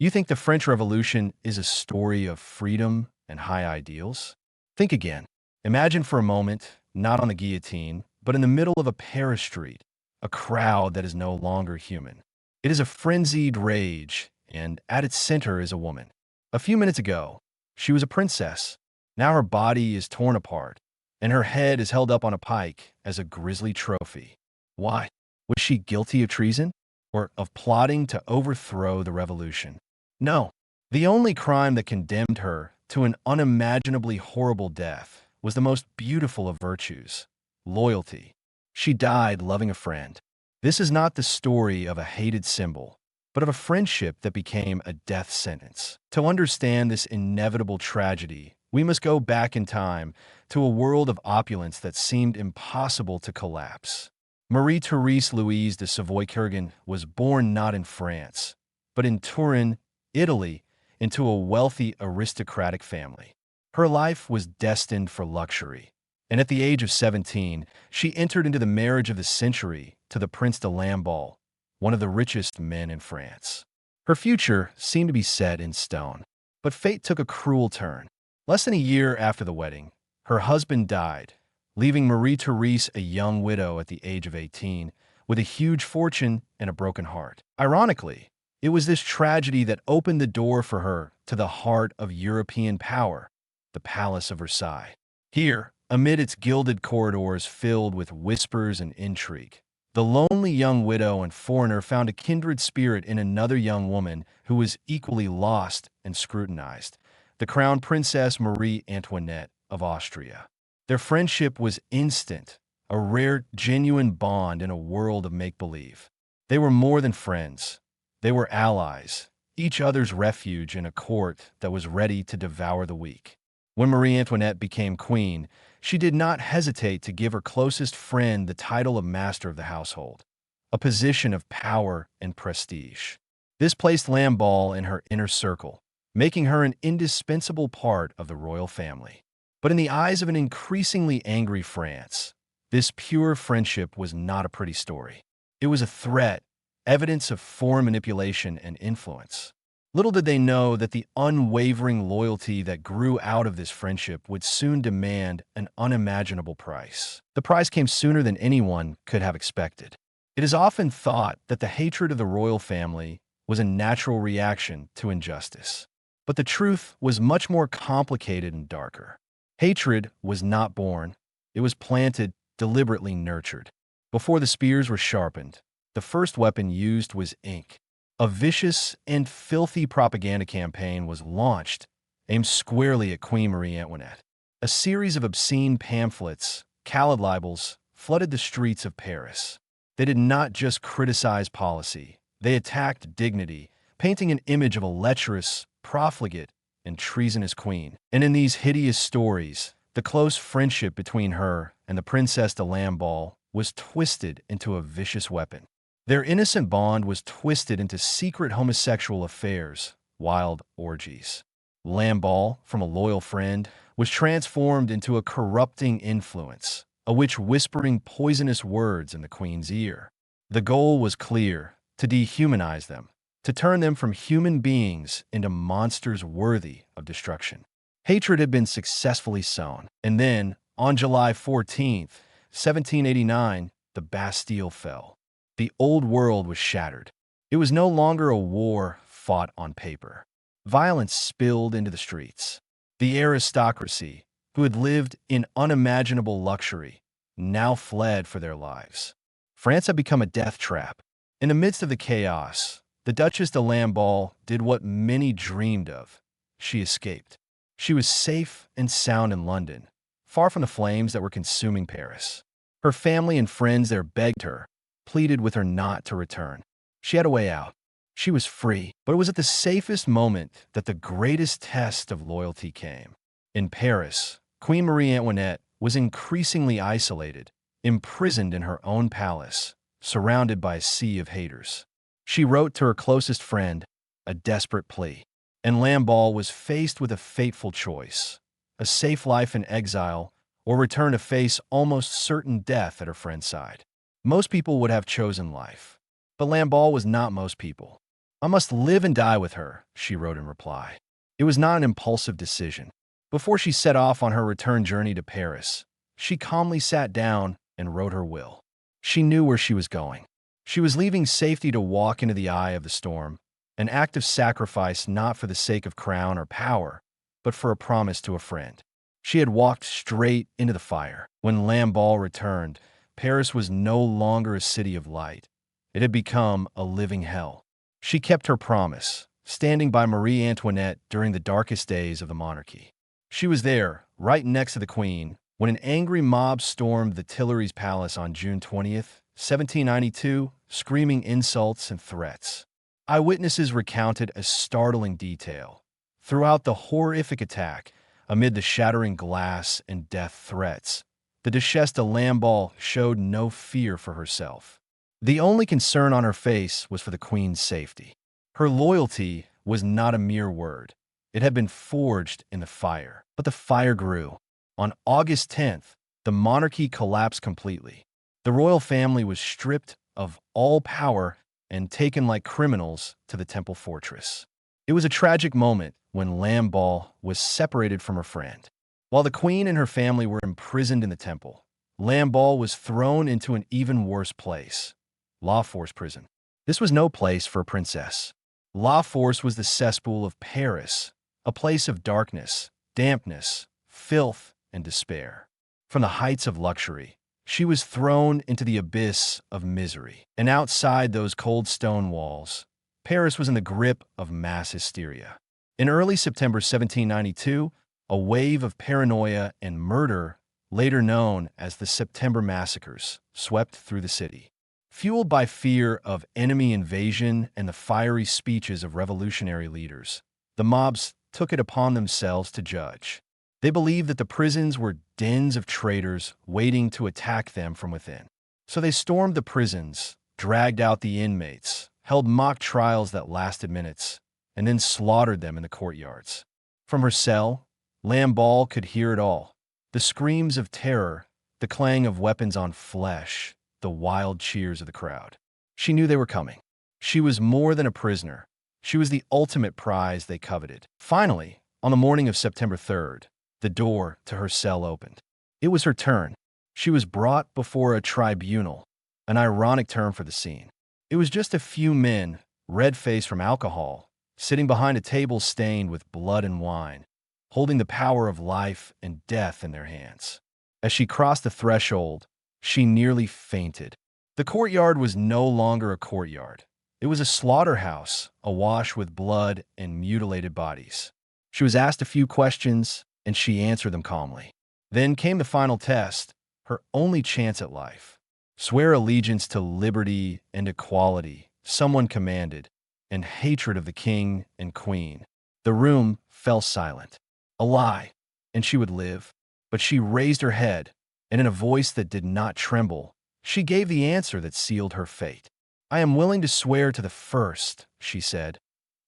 You think the French Revolution is a story of freedom and high ideals? Think again. Imagine for a moment, not on the guillotine, but in the middle of a Paris street, a crowd that is no longer human. It is a frenzied rage, and at its center is a woman. A few minutes ago, she was a princess. Now her body is torn apart, and her head is held up on a pike as a grisly trophy. Why? Was she guilty of treason? Or of plotting to overthrow the revolution? No. The only crime that condemned her to an unimaginably horrible death was the most beautiful of virtues: loyalty. She died loving a friend. This is not the story of a hated symbol, but of a friendship that became a death sentence. To understand this inevitable tragedy, we must go back in time to a world of opulence that seemed impossible to collapse. Marie-Therese Louise de Savoy-Kerguen was born not in France, but in Turin, Italy, into a wealthy aristocratic family. Her life was destined for luxury, and at the age of 17, she entered into the marriage of the century to the Prince de Lamballe, one of the richest men in France. Her future seemed to be set in stone, but fate took a cruel turn. Less than a year after the wedding, her husband died, leaving Marie-Therese a young widow at the age of 18, with a huge fortune and a broken heart. Ironically, it was this tragedy that opened the door for her to the heart of European power, the Palace of Versailles. Here, amid its gilded corridors filled with whispers and intrigue, the lonely young widow and foreigner found a kindred spirit in another young woman who was equally lost and scrutinized: the Crown Princess Marie Antoinette of Austria. Their friendship was instant, a rare, genuine bond in a world of make-believe. They were more than friends. They were allies, each other's refuge in a court that was ready to devour the weak. When Marie Antoinette became queen, she did not hesitate to give her closest friend the title of master of the household, a position of power and prestige. This placed Lamballe in her inner circle, making her an indispensable part of the royal family. But in the eyes of an increasingly angry France, this pure friendship was not a pretty story. It was a threat, evidence of foreign manipulation and influence. Little did they know that the unwavering loyalty that grew out of this friendship would soon demand an unimaginable price. The price came sooner than anyone could have expected. It is often thought that the hatred of the royal family was a natural reaction to injustice. But the truth was much more complicated and darker. Hatred was not born. It was planted, deliberately nurtured. Before the spears were sharpened, the first weapon used was ink. A vicious and filthy propaganda campaign was launched, aimed squarely at Queen Marie Antoinette. A series of obscene pamphlets, called libels, flooded the streets of Paris. They did not just criticize policy, they attacked dignity, painting an image of a lecherous, profligate, and treasonous queen. And in these hideous stories, the close friendship between her and the Princess de Lamballe was twisted into a vicious weapon. Their innocent bond was twisted into secret homosexual affairs, wild orgies. Lamballe, from a loyal friend, was transformed into a corrupting influence, a witch whispering poisonous words in the queen's ear. The goal was clear: to dehumanize them, to turn them from human beings into monsters worthy of destruction. Hatred had been successfully sown, and then, on July 14th, 1789, the Bastille fell. The old world was shattered. It was no longer a war fought on paper. Violence spilled into the streets. The aristocracy, who had lived in unimaginable luxury, now fled for their lives. France had become a death trap. In the midst of the chaos, the Duchess de Lamballe did what many dreamed of. She escaped. She was safe and sound in London, far from the flames that were consuming Paris. Her family and friends there begged her, pleaded with her not to return. She had a way out. She was free. But it was at the safest moment that the greatest test of loyalty came. In Paris, Queen Marie Antoinette was increasingly isolated, imprisoned in her own palace, surrounded by a sea of haters. She wrote to her closest friend a desperate plea, and Lamballe was faced with a fateful choice: a safe life in exile or return to face almost certain death at her friend's side. Most people would have chosen life, but Lamballe was not most people. I must live and die with her, she wrote in reply. It was not an impulsive decision. Before she set off on her return journey to Paris, she calmly sat down and wrote her will. She knew where she was going. She was leaving safety to walk into the eye of the storm, an act of sacrifice not for the sake of crown or power, but for a promise to a friend. She had walked straight into the fire. When Lamballe returned, Paris was no longer a city of light. It had become a living hell. She kept her promise, standing by Marie Antoinette during the darkest days of the monarchy. She was there, right next to the Queen, when an angry mob stormed the Tuileries Palace on June 20th, 1792, screaming insults and threats. Eyewitnesses recounted a startling detail. Throughout the horrific attack, amid the shattering glass and death threats, the Duchesse de Lamballe showed no fear for herself. The only concern on her face was for the Queen's safety. Her loyalty was not a mere word. It had been forged in the fire. But the fire grew. On August 10th, the monarchy collapsed completely. The royal family was stripped of all power and taken like criminals to the Temple fortress. It was a tragic moment when Lamballe was separated from her friend. While the Queen and her family were imprisoned in the Temple, Lamballe was thrown into an even worse place, La Force prison. This was no place for a princess. La Force was the cesspool of Paris, a place of darkness, dampness, filth, and despair. From the heights of luxury, she was thrown into the abyss of misery. And outside those cold stone walls, Paris was in the grip of mass hysteria. In early September 1792, a wave of paranoia and murder, later known as the September Massacres, swept through the city. Fueled by fear of enemy invasion and the fiery speeches of revolutionary leaders, the mobs took it upon themselves to judge. They believed that the prisons were dens of traitors waiting to attack them from within. So they stormed the prisons, dragged out the inmates, held mock trials that lasted minutes, and then slaughtered them in the courtyards. From her cell, Lamballe could hear it all. The screams of terror, the clang of weapons on flesh, the wild cheers of the crowd. She knew they were coming. She was more than a prisoner. She was the ultimate prize they coveted. Finally, on the morning of September 3rd, the door to her cell opened. It was her turn. She was brought before a tribunal, an ironic term for the scene. It was just a few men, red-faced from alcohol, sitting behind a table stained with blood and wine, holding the power of life and death in their hands. As she crossed the threshold, she nearly fainted. The courtyard was no longer a courtyard. It was a slaughterhouse, awash with blood and mutilated bodies. She was asked a few questions, and she answered them calmly. Then came the final test, her only chance at life. Swear allegiance to liberty and equality, someone commanded, and hatred of the king and queen. The room fell silent. A lie, and she would live. But she raised her head, and in a voice that did not tremble, she gave the answer that sealed her fate. I am willing to swear to the first, she said,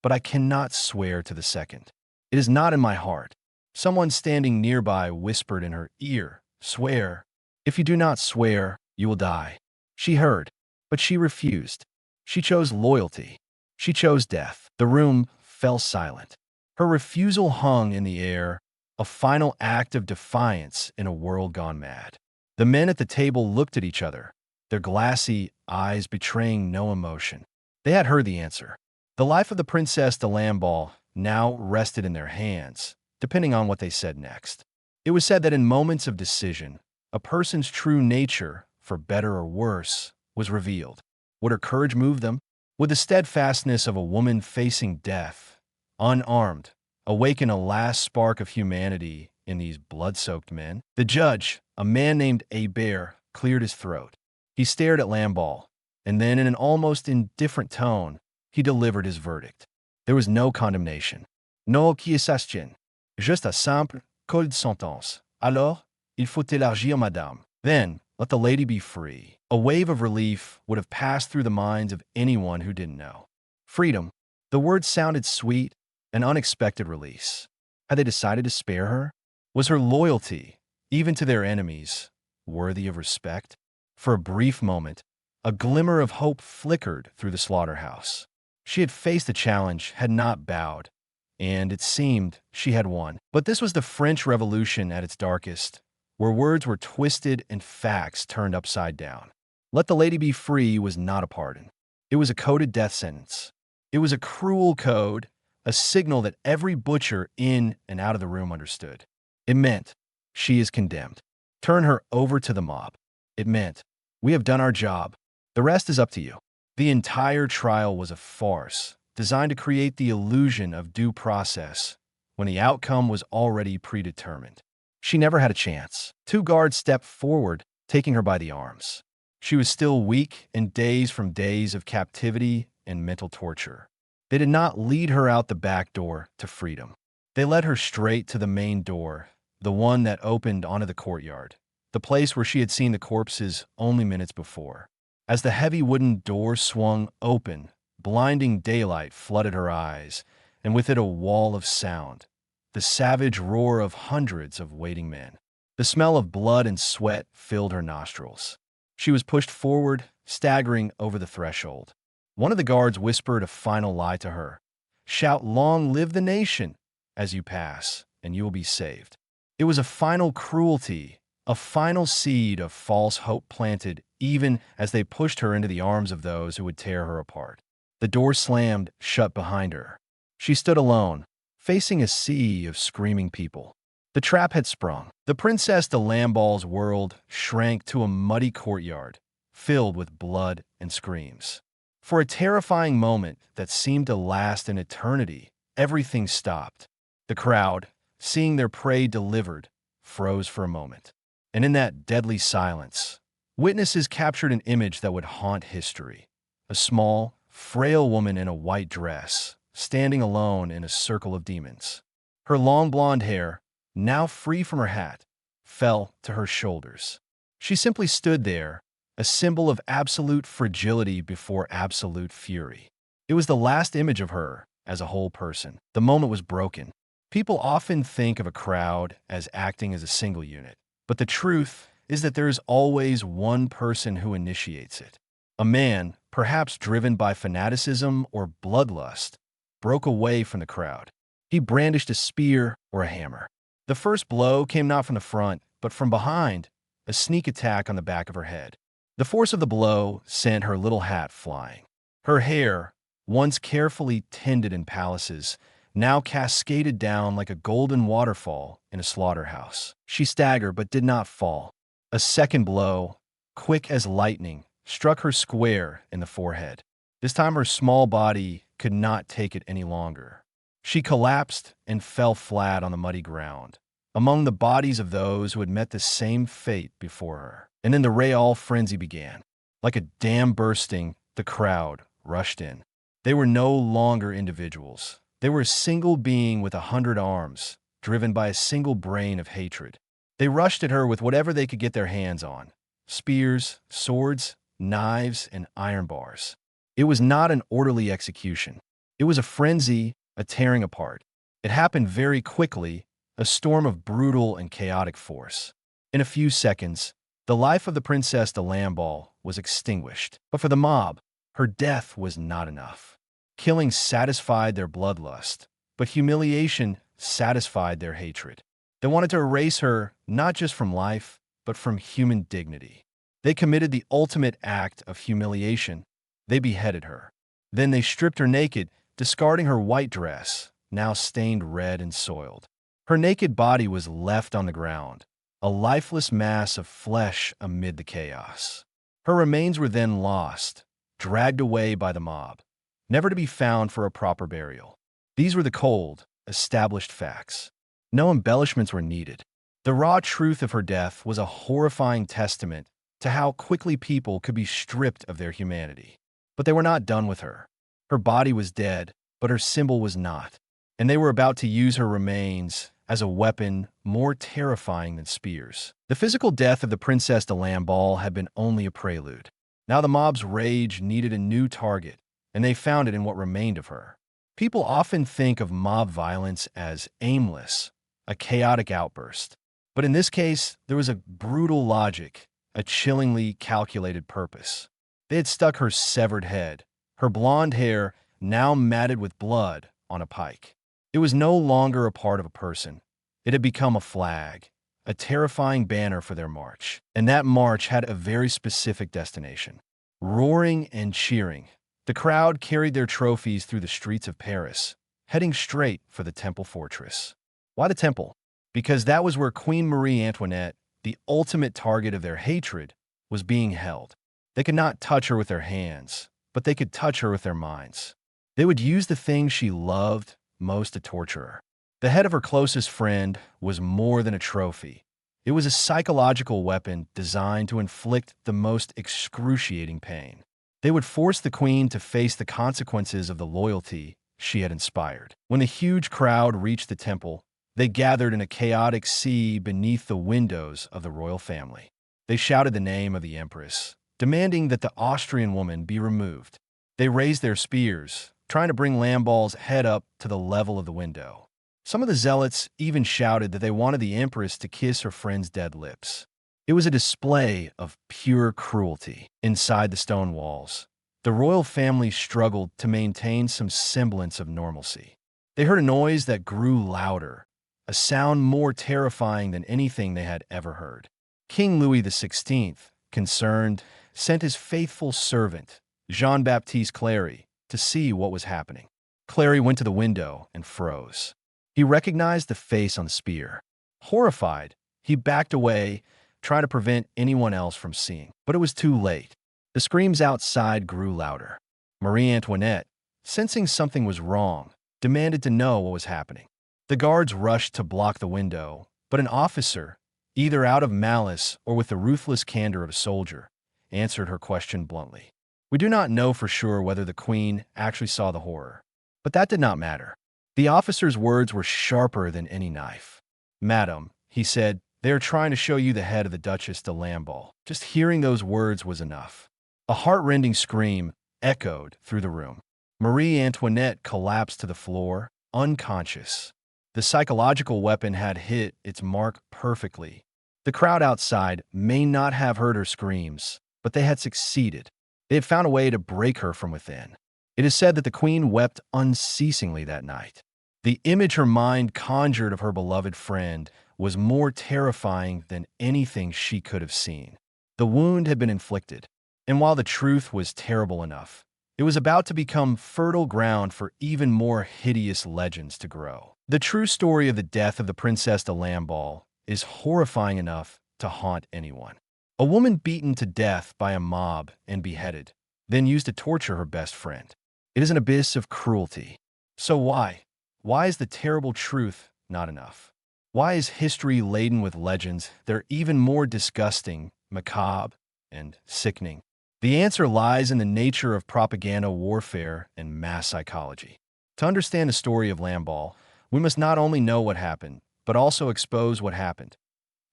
but I cannot swear to the second. It is not in my heart. Someone standing nearby whispered in her ear, swear. If you do not swear, you will die. She heard, but she refused. She chose loyalty. She chose death. The room fell silent. Her refusal hung in the air, a final act of defiance in a world gone mad. The men at the table looked at each other, their glassy eyes betraying no emotion. They had heard the answer. The life of the Princess de Lamballe now rested in their hands, depending on what they said next. It was said that in moments of decision, a person's true nature, for better or worse, was revealed. Would her courage move them? Would the steadfastness of a woman facing death, unarmed, awaken a last spark of humanity in these blood-soaked men? The judge, a man named Hébert, cleared his throat. He stared at Lamballe, and then in an almost indifferent tone, he delivered his verdict. There was no condemnation. No accusation. Juste un simple code de sentence. Alors, il faut élargir, madame. Then, let the lady be free. A wave of relief would have passed through the minds of anyone who didn't know. Freedom. The word sounded sweet, an unexpected release. Had they decided to spare her? Was her loyalty, even to their enemies, worthy of respect? For a brief moment, a glimmer of hope flickered through the slaughterhouse. She had faced the challenge, had not bowed, and it seemed she had won. But this was the French Revolution at its darkest, where words were twisted and facts turned upside down. Let the lady be free was not a pardon. It was a coded death sentence. It was a cruel code, a signal that every butcher in and out of the room understood. It meant, she is condemned. Turn her over to the mob. It meant, we have done our job. The rest is up to you. The entire trial was a farce, designed to create the illusion of due process, when the outcome was already predetermined. She never had a chance. Two guards stepped forward, taking her by the arms. She was still weak and dazed from days of captivity and mental torture. They did not lead her out the back door to freedom. They led her straight to the main door, the one that opened onto the courtyard, the place where she had seen the corpses only minutes before. As the heavy wooden door swung open, blinding daylight flooded her eyes, and with it a wall of sound, the savage roar of hundreds of waiting men. The smell of blood and sweat filled her nostrils. She was pushed forward, staggering over the threshold. One of the guards whispered a final lie to her. Shout, "Long live the nation," as you pass, and you will be saved. It was a final cruelty, a final seed of false hope planted even as they pushed her into the arms of those who would tear her apart. The door slammed shut behind her. She stood alone, facing a sea of screaming people. The trap had sprung. The Princess de Lamballe's world shrank to a muddy courtyard, filled with blood and screams. For a terrifying moment that seemed to last an eternity, everything stopped. The crowd, seeing their prey delivered, froze for a moment. And in that deadly silence, witnesses captured an image that would haunt history. A small, frail woman in a white dress, standing alone in a circle of demons. Her long blonde hair, now free from her hat, fell to her shoulders. She simply stood there, a symbol of absolute fragility before absolute fury. It was the last image of her as a whole person. The moment was broken. People often think of a crowd as acting as a single unit, but the truth is that there is always one person who initiates it. A man, perhaps driven by fanaticism or bloodlust, broke away from the crowd. He brandished a spear or a hammer. The first blow came not from the front, but from behind, a sneak attack on the back of her head. The force of the blow sent her little hat flying. Her hair, once carefully tended in palaces, now cascaded down like a golden waterfall in a slaughterhouse. She staggered but did not fall. A second blow, quick as lightning, struck her square in the forehead. This time her small body could not take it any longer. She collapsed and fell flat on the muddy ground, among the bodies of those who had met the same fate before her. And then the Real frenzy began. Like a dam bursting, the crowd rushed in. They were no longer individuals. They were a single being with 100 arms, driven by a single brain of hatred. They rushed at her with whatever they could get their hands on: spears, swords, knives, and iron bars. It was not an orderly execution. It was a frenzy, a tearing apart. It happened very quickly, a storm of brutal and chaotic force. In a few seconds, the life of the Princess de Lamballe was extinguished. But for the mob, her death was not enough. Killing satisfied their bloodlust, but humiliation satisfied their hatred. They wanted to erase her not just from life, but from human dignity. They committed the ultimate act of humiliation. They beheaded her. Then they stripped her naked, discarding her white dress, now stained red and soiled. Her naked body was left on the ground, a lifeless mass of flesh amid the chaos. Her remains were then lost, dragged away by the mob, never to be found for a proper burial. These were the cold, established facts. No embellishments were needed. The raw truth of her death was a horrifying testament to how quickly people could be stripped of their humanity. But they were not done with her. Her body was dead, but her symbol was not, and they were about to use her remains as a weapon more terrifying than spears. The physical death of the Princess de Lamballe had been only a prelude. Now the mob's rage needed a new target, and they found it in what remained of her. People often think of mob violence as aimless, a chaotic outburst. But in this case, there was a brutal logic, a chillingly calculated purpose. They had stuck her severed head, her blonde hair now matted with blood on a pike. It was no longer a part of a person. It had become a flag, a terrifying banner for their march. And that march had a very specific destination. Roaring and cheering, the crowd carried their trophies through the streets of Paris, heading straight for the Temple Fortress. Why the Temple? Because that was where Queen Marie Antoinette, the ultimate target of their hatred, was being held. They could not touch her with their hands, but they could touch her with their minds. They would use the thing she loved most to torture her. The head of her closest friend was more than a trophy. It was a psychological weapon designed to inflict the most excruciating pain. They would force the queen to face the consequences of the loyalty she had inspired. When the huge crowd reached the temple, they gathered in a chaotic sea beneath the windows of the royal family. They shouted the name of the empress, demanding that the Austrian woman be removed. They raised their spears, trying to bring Lamballe's head up to the level of the window. Some of the zealots even shouted that they wanted the empress to kiss her friend's dead lips. It was a display of pure cruelty. Inside the stone walls, the royal family struggled to maintain some semblance of normalcy. They heard a noise that grew louder, a sound more terrifying than anything they had ever heard. King Louis XVI, concerned, sent his faithful servant, Jean-Baptiste Clary, to see what was happening. Clary went to the window and froze. He recognized the face on the spear. Horrified, he backed away, trying to prevent anyone else from seeing. But it was too late. The screams outside grew louder. Marie Antoinette, sensing something was wrong, demanded to know what was happening. The guards rushed to block the window, but an officer, either out of malice or with the ruthless candor of a soldier, answered her question bluntly. We do not know for sure whether the queen actually saw the horror, but that did not matter. The officer's words were sharper than any knife. Madam, he said, they are trying to show you the head of the Duchess de Lamballe. Just hearing those words was enough. A heart-rending scream echoed through the room. Marie Antoinette collapsed to the floor, unconscious. The psychological weapon had hit its mark perfectly. The crowd outside may not have heard her screams, but they had succeeded. They had found a way to break her from within. It is said that the queen wept unceasingly that night. The image her mind conjured of her beloved friend was more terrifying than anything she could have seen. The wound had been inflicted, and while the truth was terrible enough, it was about to become fertile ground for even more hideous legends to grow. The true story of the death of the Princess de Lamballe is horrifying enough to haunt anyone. A woman beaten to death by a mob and beheaded, then used to torture her best friend. It is an abyss of cruelty. So why? Why is the terrible truth not enough? Why is history laden with legends that are even more disgusting, macabre, and sickening? The answer lies in the nature of propaganda warfare and mass psychology. To understand the story of Lamballe, we must not only know what happened, but also expose what happened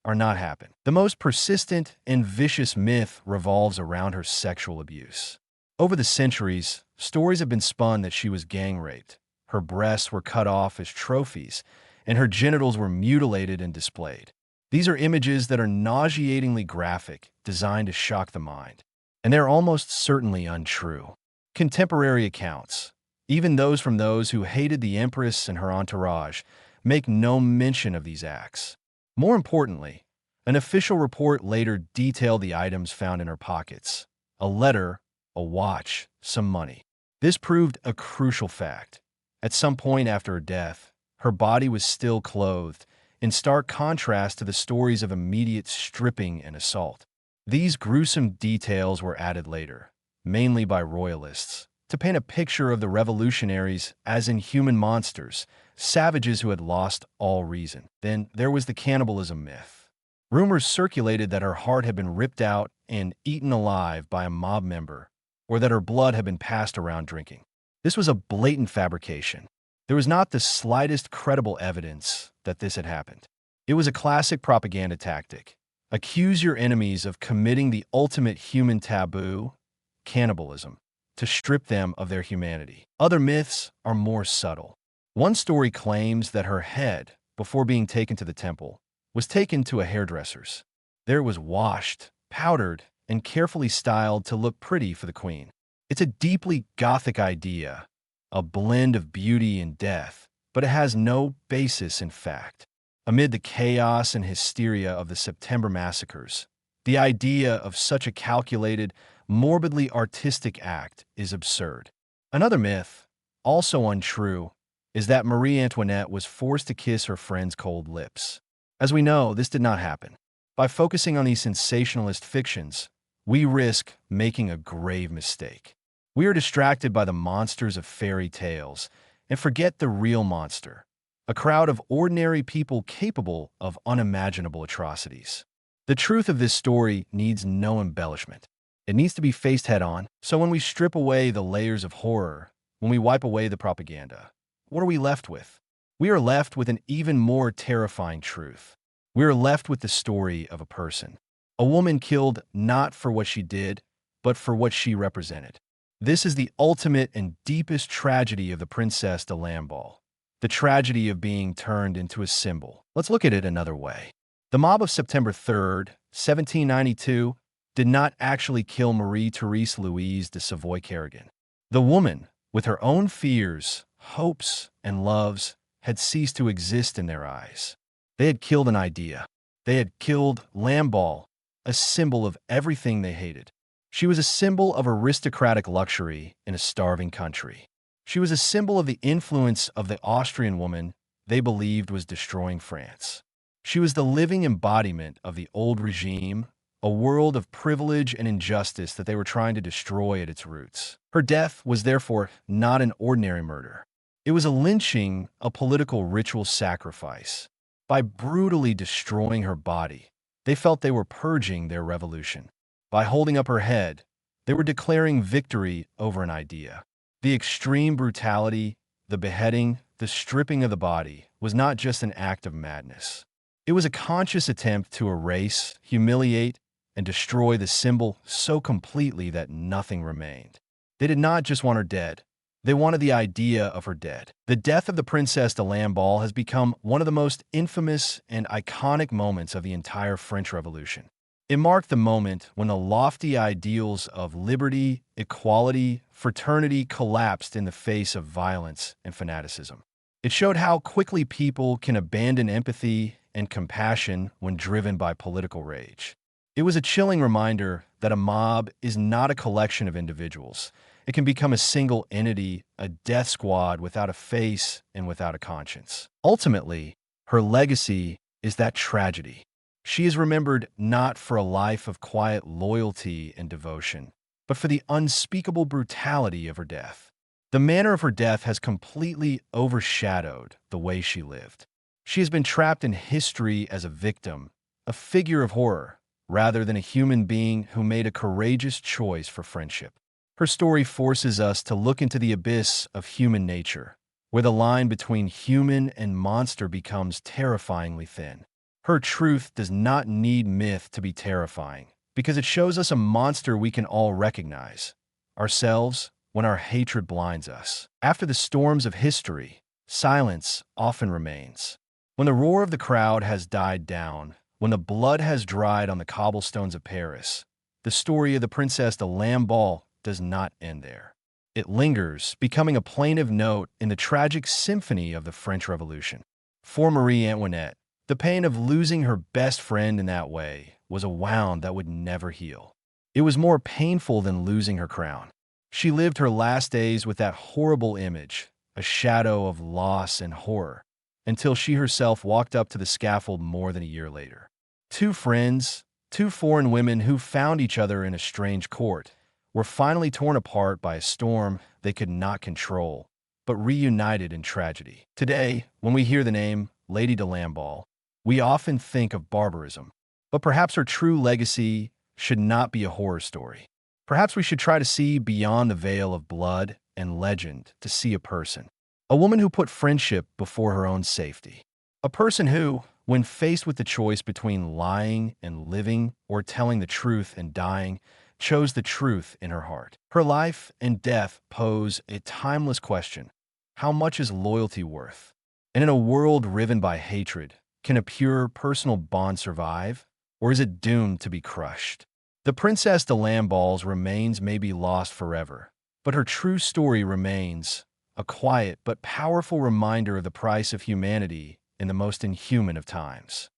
or not happened. The most persistent and vicious myth revolves around her sexual abuse. Over the centuries, stories have been spun that she was gang raped. Her breasts were cut off as trophies, and her genitals were mutilated and displayed. These are images that are nauseatingly graphic, designed to shock the mind. And they're almost certainly untrue. Contemporary accounts, even those from those who hated the empress and her entourage, make no mention of these acts. More importantly, an official report later detailed the items found in her pockets: a letter, a watch, some money. This proved a crucial fact. At some point after her death, her body was still clothed, in stark contrast to the stories of immediate stripping and assault. These gruesome details were added later, mainly by royalists, to paint a picture of the revolutionaries as inhuman monsters, savages who had lost all reason. Then there was the cannibalism myth. Rumors circulated that her heart had been ripped out and eaten alive by a mob member, or that her blood had been passed around drinking. This was a blatant fabrication. There was not the slightest credible evidence that this had happened. It was a classic propaganda tactic. Accuse your enemies of committing the ultimate human taboo, cannibalism, to strip them of their humanity. Other myths are more subtle. One story claims that her head, before being taken to the temple, was taken to a hairdresser's. There it was washed, powdered, and carefully styled to look pretty for the queen. It's a deeply Gothic idea, a blend of beauty and death, but it has no basis in fact. Amid the chaos and hysteria of the September massacres, the idea of such a calculated, morbidly artistic act is absurd. Another myth, also untrue, is that Marie Antoinette was forced to kiss her friend's cold lips. As we know, this did not happen. By focusing on these sensationalist fictions, we risk making a grave mistake. We are distracted by the monsters of fairy tales and forget the real monster, a crowd of ordinary people capable of unimaginable atrocities. The truth of this story needs no embellishment. It needs to be faced head-on. So when we strip away the layers of horror, when we wipe away the propaganda, what are we left with? We are left with an even more terrifying truth. We are left with the story of a person. A woman killed not for what she did, but for what she represented. This is the ultimate and deepest tragedy of the Princess de Lamballe. The tragedy of being turned into a symbol. Let's look at it another way. The mob of September 3rd, 1792, did not actually kill Marie-Thérèse Louise de Savoy-Carignan. The woman, with her own fears, hopes, and loves, had ceased to exist in their eyes. They had killed an idea. They had killed Lamballe, a symbol of everything they hated. She was a symbol of aristocratic luxury in a starving country. She was a symbol of the influence of the Austrian woman they believed was destroying France. She was the living embodiment of the old regime, a world of privilege and injustice that they were trying to destroy at its roots. Her death was therefore not an ordinary murder. It was a lynching, a political ritual sacrifice. By brutally destroying her body, they felt they were purging their revolution. By holding up her head, they were declaring victory over an idea. The extreme brutality, the beheading, the stripping of the body was not just an act of madness. It was a conscious attempt to erase, humiliate, and destroy the symbol so completely that nothing remained. They did not just want her dead. They wanted the idea of her dead. The death of the Princess de Lamballe has become one of the most infamous and iconic moments of the entire French Revolution. It marked the moment when the lofty ideals of liberty, equality, fraternity collapsed in the face of violence and fanaticism. It showed how quickly people can abandon empathy and compassion when driven by political rage. It was a chilling reminder that a mob is not a collection of individuals. It can become a single entity, a death squad without a face and without a conscience. Ultimately, her legacy is that tragedy. She is remembered not for a life of quiet loyalty and devotion, but for the unspeakable brutality of her death. The manner of her death has completely overshadowed the way she lived. She has been trapped in history as a victim, a figure of horror, rather than a human being who made a courageous choice for friendship. Her story forces us to look into the abyss of human nature, where the line between human and monster becomes terrifyingly thin. Her truth does not need myth to be terrifying, because it shows us a monster we can all recognize, ourselves, when our hatred blinds us. After the storms of history, silence often remains. When the roar of the crowd has died down, when the blood has dried on the cobblestones of Paris, the story of the Princess de Lamballe does not end there. It lingers, becoming a plaintive note in the tragic symphony of the French Revolution. For Marie Antoinette, the pain of losing her best friend in that way was a wound that would never heal. It was more painful than losing her crown. She lived her last days with that horrible image, a shadow of loss and horror, until she herself walked up to the scaffold more than a year later. Two friends, two foreign women who found each other in a strange court, were finally torn apart by a storm they could not control, but reunited in tragedy. Today, when we hear the name Lady de Lamballe, we often think of barbarism, but perhaps her true legacy should not be a horror story. Perhaps we should try to see beyond the veil of blood and legend to see a person. A woman who put friendship before her own safety. A person who, when faced with the choice between lying and living or telling the truth and dying, chose the truth in her heart. Her life and death pose a timeless question. How much is loyalty worth? And in a world riven by hatred, can a pure personal bond survive, or is it doomed to be crushed? The Princess de Lamballe's remains may be lost forever, but her true story remains, a quiet but powerful reminder of the price of humanity in the most inhuman of times.